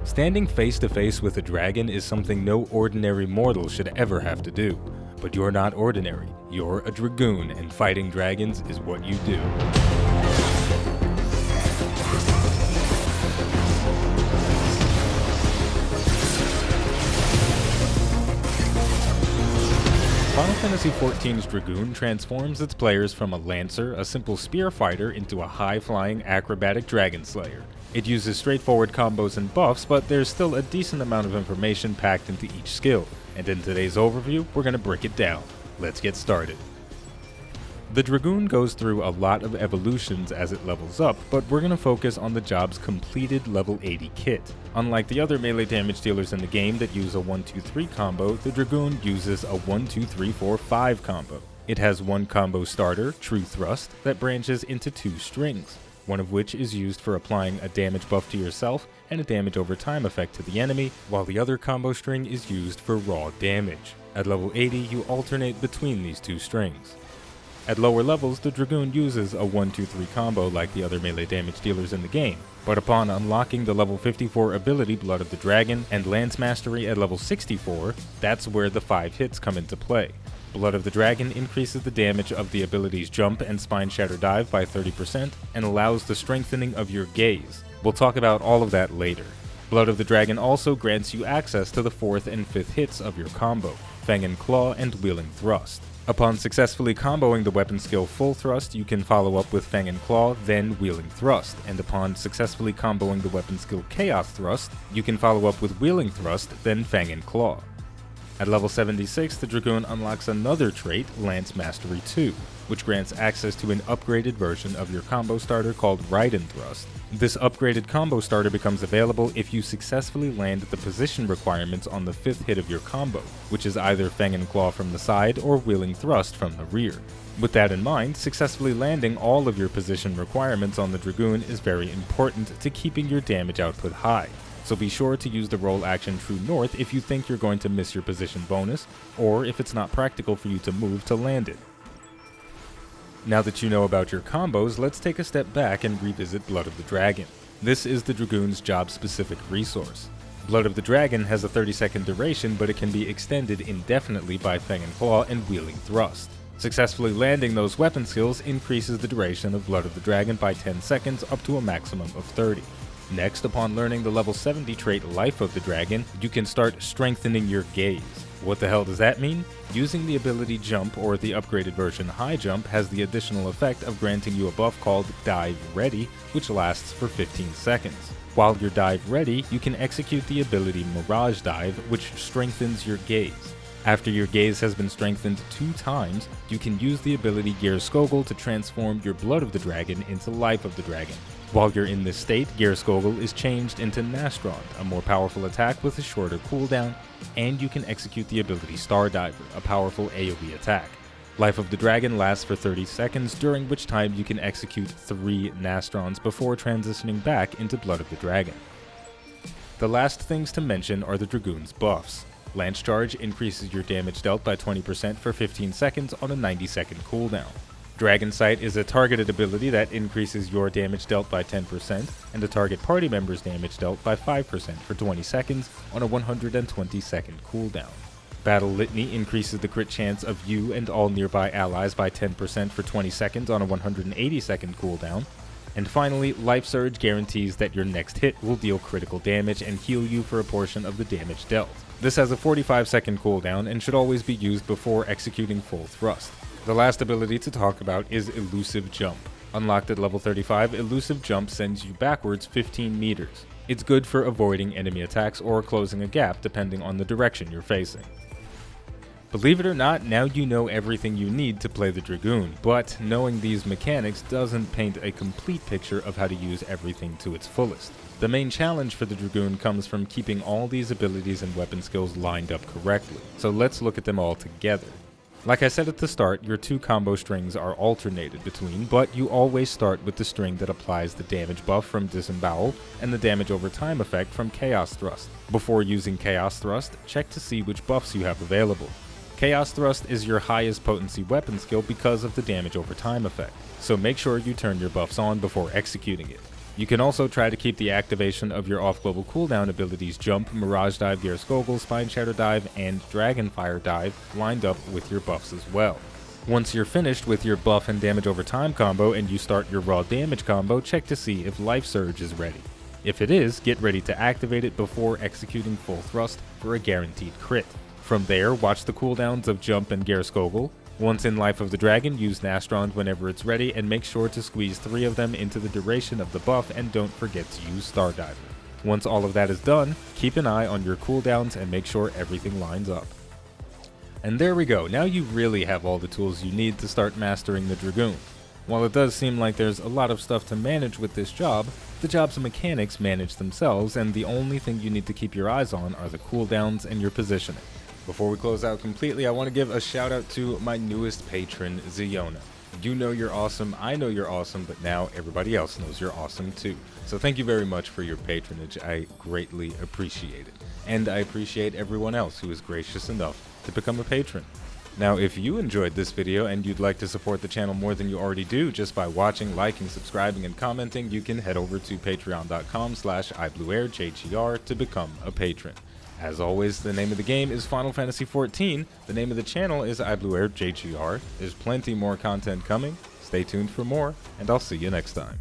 Standing face to face with a dragon is something no ordinary mortal should ever have to do. But you're not ordinary, you're a dragoon, and fighting dragons is what you do. Final Fantasy XIV's Dragoon transforms its players from a lancer, a simple spear fighter, into a high-flying, acrobatic dragon slayer. It uses straightforward combos and buffs, but there's still a decent amount of information packed into each skill, and in today's overview, we're going to break it down. Let's get started. The Dragoon goes through a lot of evolutions as it levels up, but we're going to focus on the job's completed level 80 kit. Unlike the other melee damage dealers in the game that use a 1-2-3 combo, the Dragoon uses a 1-2-3-4-5 combo. It has one combo starter, True Thrust, that branches into two strings, one of which is used for applying a damage buff to yourself and a damage over time effect to the enemy, while the other combo string is used for raw damage. At level 80, you alternate between these two strings. At lower levels, the Dragoon uses a 1-2-3 combo like the other melee damage dealers in the game, but upon unlocking the level 54 ability Blood of the Dragon and Lance Mastery at level 64, that's where the 5 hits come into play. Blood of the Dragon increases the damage of the abilities Jump and Spine Shatter Dive by 30% and allows the strengthening of your gaze. We'll talk about all of that later. Blood of the Dragon also grants you access to the 4th and 5th hits of your combo, Fang and Claw and Wheeling Thrust. Upon successfully comboing the weapon skill Full Thrust, you can follow up with Fang and Claw, then Wheeling Thrust, and upon successfully comboing the weapon skill Chaos Thrust, you can follow up with Wheeling Thrust, then Fang and Claw. At level 76, the Dragoon unlocks another trait, Lance Mastery 2, which grants access to an upgraded version of your combo starter called Raiden Thrust. This upgraded combo starter becomes available if you successfully land the position requirements on the 5th hit of your combo, which is either Fang and Claw from the side or Wheeling Thrust from the rear. With that in mind, successfully landing all of your position requirements on the Dragoon is very important to keeping your damage output high. So be sure to use the roll action True North if you think you're going to miss your position bonus, or if it's not practical for you to move to land it. Now that you know about your combos, let's take a step back and revisit Blood of the Dragon. This is the Dragoon's job-specific resource. Blood of the Dragon has a 30-second duration, but it can be extended indefinitely by Fang and Claw and Wheeling Thrust. Successfully landing those weapon skills increases the duration of Blood of the Dragon by 10 seconds up to a maximum of 30. Next, upon learning the level 70 trait Life of the Dragon, you can start strengthening your gaze. What the hell does that mean? Using the ability Jump, or the upgraded version High Jump, has the additional effect of granting you a buff called Dive Ready, which lasts for 15 seconds. While you're Dive Ready, you can execute the ability Mirage Dive, which strengthens your gaze. After your gaze has been strengthened 2 times, you can use the ability Eorzea to transform your Blood of the Dragon into Life of the Dragon. While you're in this state, Eorzea is changed into Norvrandt, a more powerful attack with a shorter cooldown, and you can execute the ability Star Diver, a powerful AoE attack. Life of the Dragon lasts for 30 seconds, during which time you can execute 3 Novrandts before transitioning back into Blood of the Dragon. The last things to mention are the Dragoon's buffs. Lance Charge increases your damage dealt by 20% for 15 seconds on a 90-second cooldown. Dragon Sight is a targeted ability that increases your damage dealt by 10% and a target party member's damage dealt by 5% for 20 seconds on a 120-second cooldown. Battle Litany increases the crit chance of you and all nearby allies by 10% for 20 seconds on a 180-second cooldown. And finally, Life Surge guarantees that your next hit will deal critical damage and heal you for a portion of the damage dealt. This has a 45-second cooldown and should always be used before executing Full Thrust. The last ability to talk about is Elusive Jump. Unlocked at level 35, Elusive Jump sends you backwards 15 meters. It's good for avoiding enemy attacks or closing a gap depending on the direction you're facing. Believe it or not, now you know everything you need to play the Dragoon, but knowing these mechanics doesn't paint a complete picture of how to use everything to its fullest. The main challenge for the Dragoon comes from keeping all these abilities and weapon skills lined up correctly, so let's look at them all together. Like I said at the start, your 2 combo strings are alternated between, but you always start with the string that applies the damage buff from Disembowel and the damage over time effect from Chaos Thrust. Before using Chaos Thrust, check to see which buffs you have available. Chaos Thrust is your highest potency weapon skill because of the damage over time effect, so make sure you turn your buffs on before executing it. You can also try to keep the activation of your off-global cooldown abilities Jump, Mirage Dive, Gear Spine Shadow Dive, and Dragonfire Dive lined up with your buffs as well. Once you're finished with your buff and damage over time combo and you start your raw damage combo, check to see if Life Surge is ready. If it is, get ready to activate it before executing full thrust for a guaranteed crit. From there, watch the cooldowns of Jump and Gear. Once in Life of the Dragon, use Nastrond whenever it's ready and make sure to squeeze 3 of them into the duration of the buff and don't forget to use Stardiver. Once all of that is done, keep an eye on your cooldowns and make sure everything lines up. And there we go, now you really have all the tools you need to start mastering the Dragoon. While it does seem like there's a lot of stuff to manage with this job, the job's mechanics manage themselves and the only thing you need to keep your eyes on are the cooldowns and your positioning. Before we close out completely, I want to give a shout out to my newest patron, Ziona. You know you're awesome, I know you're awesome, but now everybody else knows you're awesome too. So thank you very much for your patronage, I greatly appreciate it. And I appreciate everyone else who is gracious enough to become a patron. Now, if you enjoyed this video and you'd like to support the channel more than you already do just by watching, liking, subscribing, and commenting, you can head over to patreon.com/iBluairJgR to become a patron. As always, the name of the game is Final Fantasy XIV, the name of the channel is iBluairJgR. There's plenty more content coming, stay tuned for more, and I'll see you next time.